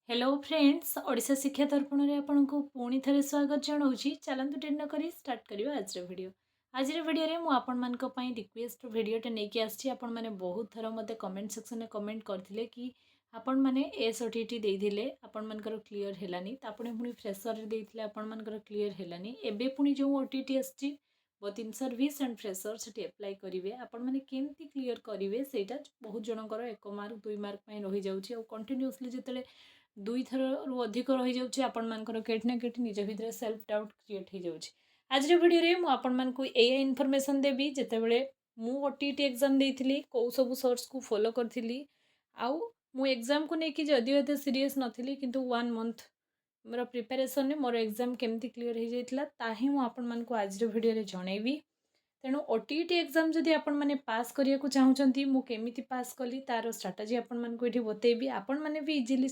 Hello friends Odisha शिक्षा दर्पण में आपको पुणी थे स्वागत जनाऊँगी। चलतु डेट न करी स्टार्ट करवा आज वीडियो। आज वीडियो रे मुझे रिक्वेस्ट वीडियोटे नहीं आसी आपण मैंने बहुत थर मत कमेंट सेक्शन में कमेंट करते कि आपण मैंने एसओटीटी देते आपण मनकर क्लीयर हैलानी तापणे पुणी फ्रेशर देते आपण मनकर क्लीयर हैलानी एबे पुणी जो ओटीटी आसी both in service and fresher से एप्लाई करेंगे आपण मैंने केमती क्लीयर करेंगे सेटा बहुत जनकर 1 मार्क 2 मार्क रही जाऊँगी कंटिन्यूअसली जिते दुई थर रु अधिक रही जाऊँगी आपण मानकर केटी ना केटी निज भितर सेल्फ डाउट क्रिएट हो जाऊँगी। आज वीडियो में आपण मानकु एया इनफॉरमेशन देबी जेतेबेले मु ओटीटी एग्जाम देइथिली को सब सोर्स को फॉलो करथिली आउ मु एग्जाम को लेकिन जदिव एते सीरीयस नथिली किंतु 1 मंथ मोर प्रिपरेशन में मोर एग्जाम केमती क्लियर हो जाइतिला ताही मु आपण मानकु आज वीडियो रे जणैबी। तेणु ओटीटी एग्जाम जदि आपण माने पास करिया को चाहउचंती मु केमिति पास कली तार स्ट्रेटजी आपण मानकु एठी बतेबी। आपण माने भी इजीली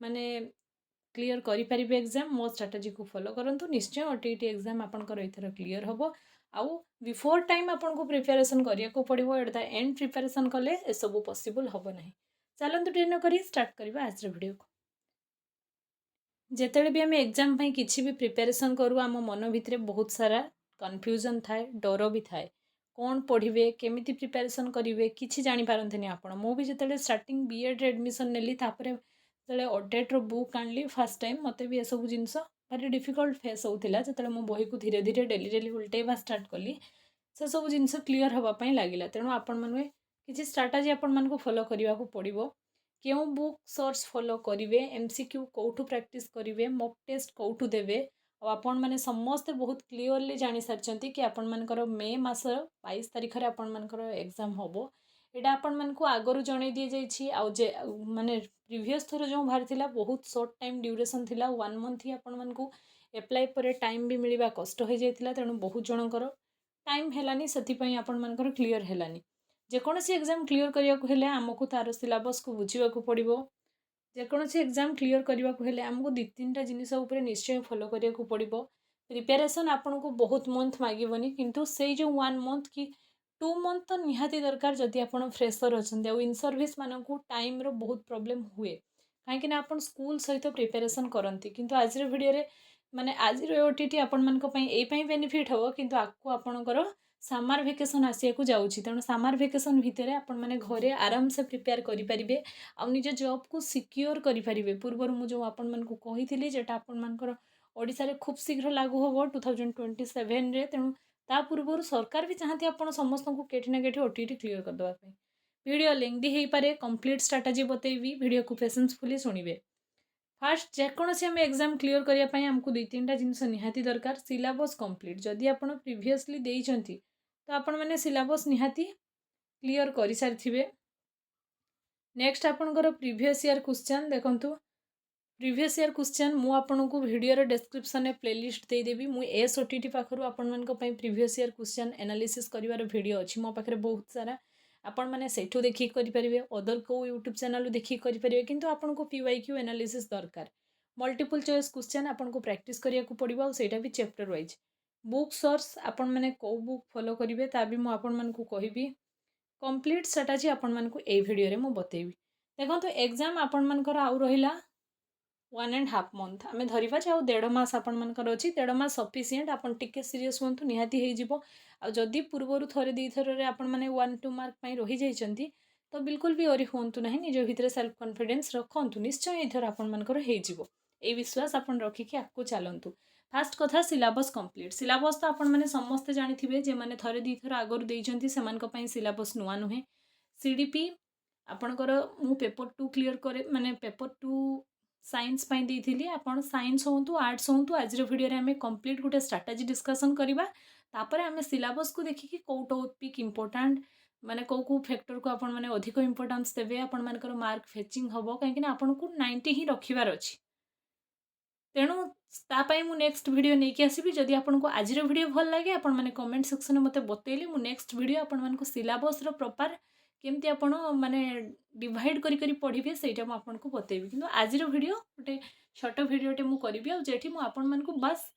माने क्लियर करें एग्जाम मो स्ट्रेटजी को फॉलो करंतु निश्चय ओटीटी एग्जाम आपनकर एथर क्लियर होबो आउ बिफोर टाइम आपन को प्रिपरेशन करिया को पड़िबो एट द एंड प्रिपरेशन कले ए सब पॉसिबल होबो नहीं। चलंतु डेट न करी स्टार्ट करबा आज वीडियो को। जेतेबेले भी आम एग्जाम पई किछि भी प्रिपरेशन करू आम मन भितरे बहुत सारा कन्फ्यूजन थाए डर भी थाए कौन पढ़िबे केमिति प्रिपरेशन करिवे किछि जानि पारंथेनी आपण। मो भी जेतेबेले स्टार्टिंग बीएड एडमिशन नेली तापरे जो अपडेट्र बुक आनली फास्ट टाइम मत भी सब जिनस भारी डिफिकल्ट फेस होता जो मो बही को धीरे धीरे डेली डेली उल्टेवा स्टार्ट कली से सब जिनस क्लीयर होगापाई लगे। तेणु आपण मैंने किसी स्ट्राटेजी आपण मानक फॉलो करने को पड़ो क्यों बुक सोर्स फॉलो करेंगे एमसीक्यू कौटू प्रैक्टिस करेंगे मॉक टेस्ट कौटू देवे आपण मैंने समस्ते बहुत क्लीयरली जानी सारी कि आपण मानकर मे मास 22 तारिख में आपण मानकर एग्जाम हम यहाँ आपण मानक आगु जन दी जाए माने प्रीवियस थर जो बाहर थिला बहुत शॉर्ट टाइम ड्यूरेशन थिला 1 मंथ ही आपण मानक एप्लाई पर टाइम भी मिलवा कष्ट हो जाता। तेणु बहुत जनकर टाइम हैलानी से आपण मानकर क्लीयर हैलानी जेकोसी एग्जाम क्लीयर करने को हेले आमको तार सिलेबस को बुझा पड़ो जेकोसी एग्जाम क्लीयर करने को हेले आमको 2-3टा जिनिस उपर निश्चय फॉलो करने को पड़ो। प्रिपेरेसन आपन को बहुत मंथ मागबनी किंतु से जो 1 मंथ कि 2 मंथ तो निहाती दरकार जदि आपण फ्रेशर अच्छा इन सर्विस मानक टाइम रो बहुत प्रॉब्लम हुए कहीं आप स्कूल सहित प्रिपेरेसन करती किंतु आज वीडियो रे माने आज ओटीटी आपण मानक पई एई पई बेनिफिट हो किंतु आपको आपणकर समर वेकेशन आसिया को जाउछि। तेणु समर वेकेशन भितर आपण माने घरे आराम से प्रिपेयर करि परिबे आ निज जॉब को सिक्योर करि परिबे। पूर्वर मु जो आपण मानक कहिथिली जेटा आपण मानकर ओडिसा रे खूब शीघ्र लागू होबो 2027 रे। तेणु ता पूर्व सरकार भी चाहती आप समस्त को केटी ना केटी ओटीटी क्लीयर करदेवाई। वीडियो लेंदी हो पारे कंप्लीट स्ट्रेटजी बतेबी वीडियो को पेशेंसफुली सुनिबे। फास्ट जेकोसी आम एग्जाम क्लीयर करने आमको 2-3टा जिनस निहाती दरकार सिलेबस कंप्लीट जदि आप प्रीवियसली देइचंती तो आपण मैंने सिलेबस निहाती क्लीयर कर सारी। नेक्स्ट आपणकर प्रीवियस ईयर क्वेश्चन देखंतु प्रीवियस ईयर क्वेश्चन मु आपको वीडियो डिस्क्रिप्शन में प्लेलिस्ट देदेवी मु एसओटीटी पाखरु आपण मानक पई प्रीवियस ईयर क्वेश्चन एनालिसिस करिवार वीडियो अछि मो पाखरे बहुत सारा आपण माने सेठू देखि करि परिबे अदर को यूट्यूब चैनल देखि करि परिबे किंतु आपण को पीवाईक्यू एनालिसिस दरकार मल्टीपल चॉइस क्वेश्चन आपण को प्रैक्टिस करिया को पड़िबो आ सेटा भी चैप्टर वाइज बुक सोर्स आपण माने को बुक फॉलो करिवे ता भी मु आपण मानकु कहिबी कंप्लीट स्ट्रेटजी आपण मानकु ए वीडियो रे मु बतेबी। देखंतु एग्जाम आपण मानकर आउ रहिला 1.5 मंथ आम धरवा जे 1.5 मास आपण मानकर अछि 1.5 मास सफिशिएंट आपण टिके सीरियस होंतु निहाती हो जिवो आ जदि पूर्वरु थरे दी थर रे आपण माने 1-2 मार्क पई रही जाइचंती तो बिल्कुल भी ओरी होंतु नहीं निज भितर सेल्फ कॉन्फिडेंस रखंतु निश्चय इधर आपण मानकर हो जिवो ए विश्वास आपण रखी के आकु चलंतु। फास्ट कथा सिलेबस कंप्लीट सिलेबस तो आपण माने समस्त जानिथिबे जे माने थरे दी थर आगर देइचंती सेमानक पई सिलेबस नुवा नुहे सीडीपी आपणकर मु पेपर 2 क्लियर करे माने पेपर 2 साइंस पाई देइथिली आपण साइंस होंतु आर्ट्स होंतु आज वीडियो रे हमें कंप्लीट गोटे स्ट्रेटजी डिस्कशन करबा तापर हमें सिलेबस को देखि कि को टॉपिक इंपोर्टेंट माने को फैक्टर को आपण माने अधिक इंपोर्टेंस देबे आपण मानकर मार्क फेचिंग हबो काहे कि आपण को 90 ही रखिबार अछि। तेणु तापाई मु नेक्स्ट वीडियो नहीं कि आसीबी जदि आपण को आज वीडियो भल लागे आपण माने कमेंट सेक्शन में मते बतेइले मु नेक्स्ट वीडियो आपण मानक सिलेबस रो प्रॉपर केमती आपण माने डिवाइड करी करी पढ़िबे सेटा मु आपण को बतेबी किंतु आज वीडियो गोटे छोट वीडियोटे मु करिबी आ जेठी मु आपण मानक बस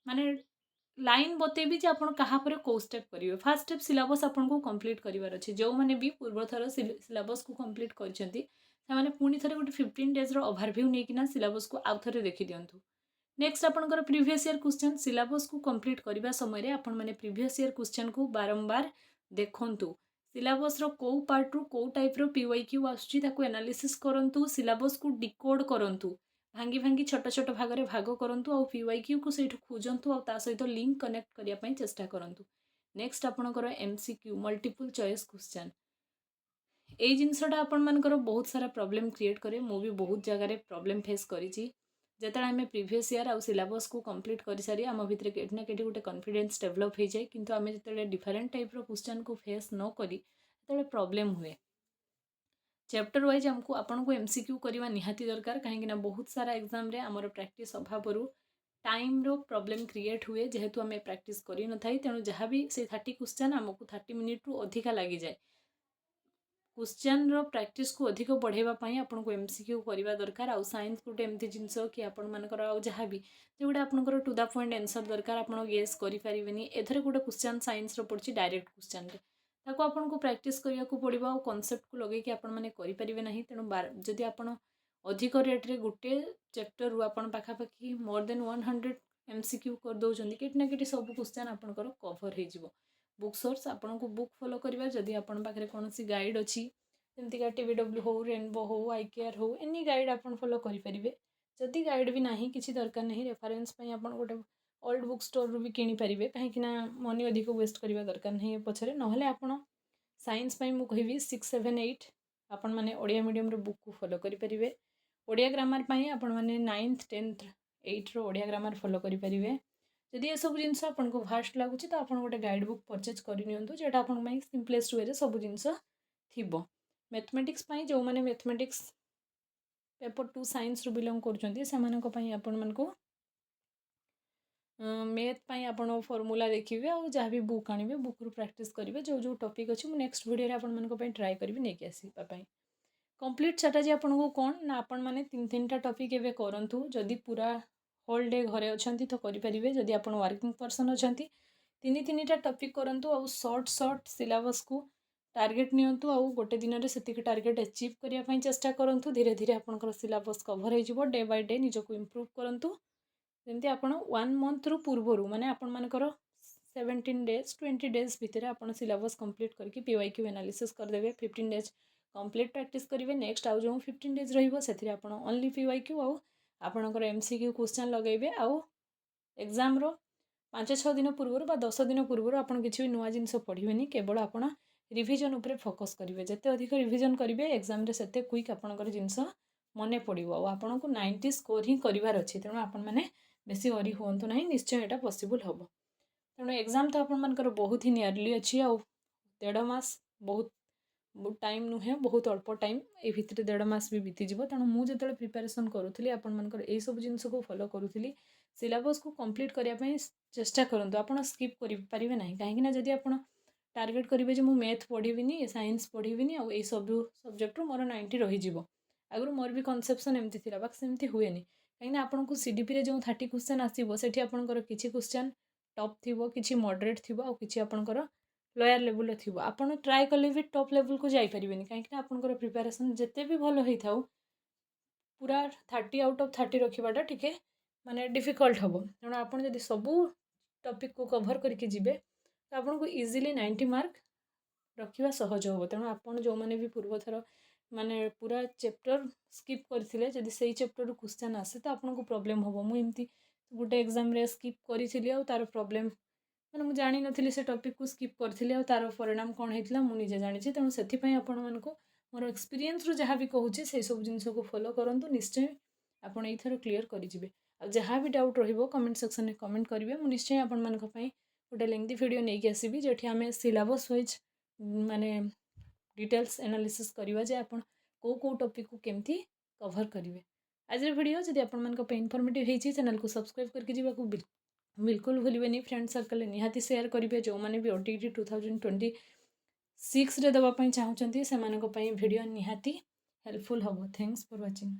माने लाइन बतेबी जे आपण कहा पर को स्टेप करिवे। फर्स्ट स्टेप सिलेबस आपण को कंप्लीट करिवार अछि जो माने भी पूर्व थर सिलेबस को कंप्लीट करछंती ସେମାନେ पुणी थे गोटे 15 डेज ओभरव्यू नहीं सिलेबस को आउ थे देखी दिंतु। नेक्स्ट आपंकर प्रीवियस ईयर क्वेश्चन सिलेबस को कंप्लीट करने समय आपण मैंने प्रीवियस ईयर क्वेश्चन को बारंबार देखंतु। सिलेबस रो को पार्ट रू को टाइप रो पीवाईक्यू आसुची ताको एनालिसिस करंतु, सिलेबस को डिकोड करंतु, भांगी भांगी छोट छोट भाग रे भाग करंतु और पीवाईक्यू को सेठु खोजंतु और ता सहित लिंक कनेक्ट करिया पई चेष्टा करंतु। नेक्स्ट आपणकर एमसीक्यू मल्टीपल चॉइस क्वेश्चन ए जिनसटा आपण मानकर बहुत सारा प्रॉब्लम क्रिएट करे। मु भी बहुत जगह प्रॉब्लम फेस करिछि। जेतले आम प्रीवियस ईयर आउ सिलेबस को कंप्लीट कर सारी आम भितर केटी ना केटी गोटे कॉन्फिडेंस डेवलप हो जाए, किंतु आम जो डिफरेंट टाइप रो क्वेश्चन को फेस न करी प्रॉब्लम हुए। चैप्टर वाइज आमको आपन को एमसीक्यू करवा निहाती दरकार, कहीं बहुत सारा एग्जाम रे आमर प्रैक्टिस अभाव टाइम रो प्रॉब्लम क्रिएट हुए, जेहेतु आम प्रैक्टिस करी न थाई। तेणु जहाँ भी से 30 क्वेश्चन आमको 30 मिनिट रु अधिका लगी जाए। क्वेश्चन रो प्रैक्टिस को अधिक बढ़ावाई आपन को एमसीक्यू करवा दरकार। आउ साइंस गोटे एमती जिनस कि आपण मानकर आउ जहाँ भी जोटा आपनकर टू द पॉइंट आंसर दरकार आप गेस करें। एथरे गोटे क्वेश्चन साइंस रो पड़छि डायरेक्ट क्वेश्चन रे ताको आपन को प्रैक्टिस करिया को पड़िबो आ कांसेप्ट को लगे कि आपण माने करि परिबे नाही। तेणु जदि आपण अधिक रेट रे गोटे चैप्टर रु आपण पाखापाखि मोर देन 100 एमसीक्यू कर दउछन्ती, केटी ना केटी सब क्वेश्चन आपनकर कवर हो जिवो। बुक सोर्स आपन को बुक फॉलो करिबा, जदि आपन पाखरे कोनोसी गाइड अछि जेमती का टीवीडब्ल्यू हो, रेनबो हो, आईकेआर हो, एनी गाइड आपन फॉलो करि परिबे। जदि गाइड भी नाही किछि दरकार नाही, रेफरेंस पई आपन गोटे ओल्ड बुक स्टोर रु भी किनि परिबे, कहीं ना मनी अधिक वेस्ट करबा दरकार नहीं ए पछरे। नहले आपन साइंस पई मु कहिबी 6, 7, 8 आपन माने ओडिया मीडियम रो बुक को फॉलो करि परिबे। ओडिया ग्रामर पई आपन माने 9th 10th 8 रो ओडिया ग्रामर फॉलो करि परिबे। जदि ये सब जिनस आपन को फास्ट लागुछि तो आपन गोटे गाइड बुक परचेज करि नियंतु, जेटा आपन पई सिंपलेस्ट वे रे सब जिनस थिबो। मैथमेटिक्स पई जो माने मैथमेटिक्स पेपर 2 साइंस रु बिलोंग करछन्ती सेमानक पई आपन मन को मैथ पई आपन फॉर्मूला देखिबे और जहाँ भी बुक आनिबे बुक रु प्रैक्टिस करिवे। जो जो टॉपिक अछि मु नेक्स्ट वीडियो रे आपन मन को पई ट्राई करबी नै कि आसीबा पई। कंप्लीट स्ट्रेटजी आपन को कोन ना आपन माने 3-3 टा टॉपिक एबे करंतु। जदि पूरा होल डे घरे अछंती तो करि परिबे। जदि आपन वर्किंग पर्सन अछंती 3-3 टा टॉपिक करंतु और शॉर्ट शॉर्ट सिलेबस को टार्गेट नियंतु और गोटे दिन रे सेतिक टार्गेट अचीव करिया पई चेष्टा करंतु। धीरे धीरे आपनकर सिलेबस कवर हो जिवो। डे बाय डे निजको इंप्रूव करंतु। जेमती आपण 1 मंथ रु पूर्वरु माने आपण मानकर 17 डेज 20 डेज भितर आपण सिलेबस कंप्लीट करके पीवाईक्यू एनालिसिस कर देबे। 15 डेज कंप्लीट प्रैक्टिस करिवे। नेक्स्ट आउ जो 15 डेज रहिबो सेथिरे आपण ओनली पीवाईक्यू आउ आपणकर एमसीक्यू क्वेश्चन लगेबे। आउ एग्जाम रो 5-6 दिन पूर्वरु बा 10 दिन पूर्वरु आपण किछि भी नुवा जिंस पढिबेनी, केवल आपण रिविजन उपरे फोकस करिवे। जते अधिक रिविजन करिवे एग्जाम रे सेते क्विक आपणकर जिंस मने पड़िबो और आपन को 90 स्कोर ही करिवार अछि। तेणु आपण माने बेसी वरी होंतु नाही, निश्चय एटा पॉसिबल हबो। तेणु एग्जाम तो आपण मानकर बहुत ही नियरली अछि और 1.5 मास बहुत टाइम नुहे, बहुत अल्प टाइम ए भितर 1.5 मास भी बीती जिवो। तेणु मु जेतले प्रिपरेशन करूथली आपण मानकर ए सब जिंस को फॉलो करूथली। सिलेबस को कंप्लीट करिया पई चेष्टा करंतु। आपण स्किप करि परिबे नाही, काहेकि ना जदि आपण टार्गेट करिवे जे मु मैथ पढिबिनी, साइंस पढिबिनी और ए सब सब्जेक्ट रो मोर 90 रही जिवो। आगु मोर भी कन्सेप्शन एमती थिला, बाक सेमती हुएनी। कहीं आपन को सीडीपी रे जो 30 क्वेश्चन आसीबो सेठी आपनकर किछि क्वेश्चन टॉप थिबो, किछि मॉडरेट थिबो और किछि आपनकर लोअर लेवल थिबो। आपन ट्राई कले भी टॉप लेवल को जाई परिबेनी, काहेकि आपनकर प्रिपरेशन जते भी भलो हेइ थाउ पूरा 30 आउट ऑफ 30 रखिबाटा टिके माने डिफिकल्ट हबो। तेणु आपन जदि सबु टॉपिक को कवर करके जिबे तो आपन को इजीली 90 मार्क रखिबा सहज हबो। तेणु आपन जो माने भी पूर्व थर माने पूरा चैप्टर स्किप करथिले, जदि सेही चैप्टर रु क्वेश्चन आसे तो आपन को प्रॉब्लम हबो। मु एमती गुटे एग्जाम रे स्किप करिथिली और तार प्रॉब्लम माने मु जानि नथिली से टॉपिक को स्किप करथिली और तार परिणाम कोन हेतला मु निजे जानि छी। तेणु सेथि पई आपन मन को मोर एक्सपीरियंस रु जहाँ भी कहूची से सब जिंस को फॉलो करंतु। निश्चय आपन एई थर क्लियर करि जिवे। आ जहाँ भी डाउट रहिबो कमेंट सेक्शन में कमेंट करिवे। मु निश्चय आपन मन को पई गुटे लेंथी वीडियो नै कि आसीबी, जेठी हमें सिलेबस वाइज माने डिटेल्स एनालिसिस करिवा जे आपन को टॉपिक को केमती कवर करिवे। आज वीडियो जदि आपन मन को पे इन्फॉर्मेटिव हेछि चैनल को सब्सक्राइब करके जीवा को बिल्कुल भूलिबेनी। फ्रेंड सर्कल निहाती शेयर करिवे। जो माने भी ओटीटी 2026 रे दबा पई चाहउचंती से मानको पई वीडियो निहाती हेल्पफुल हबो। Thanks for watching.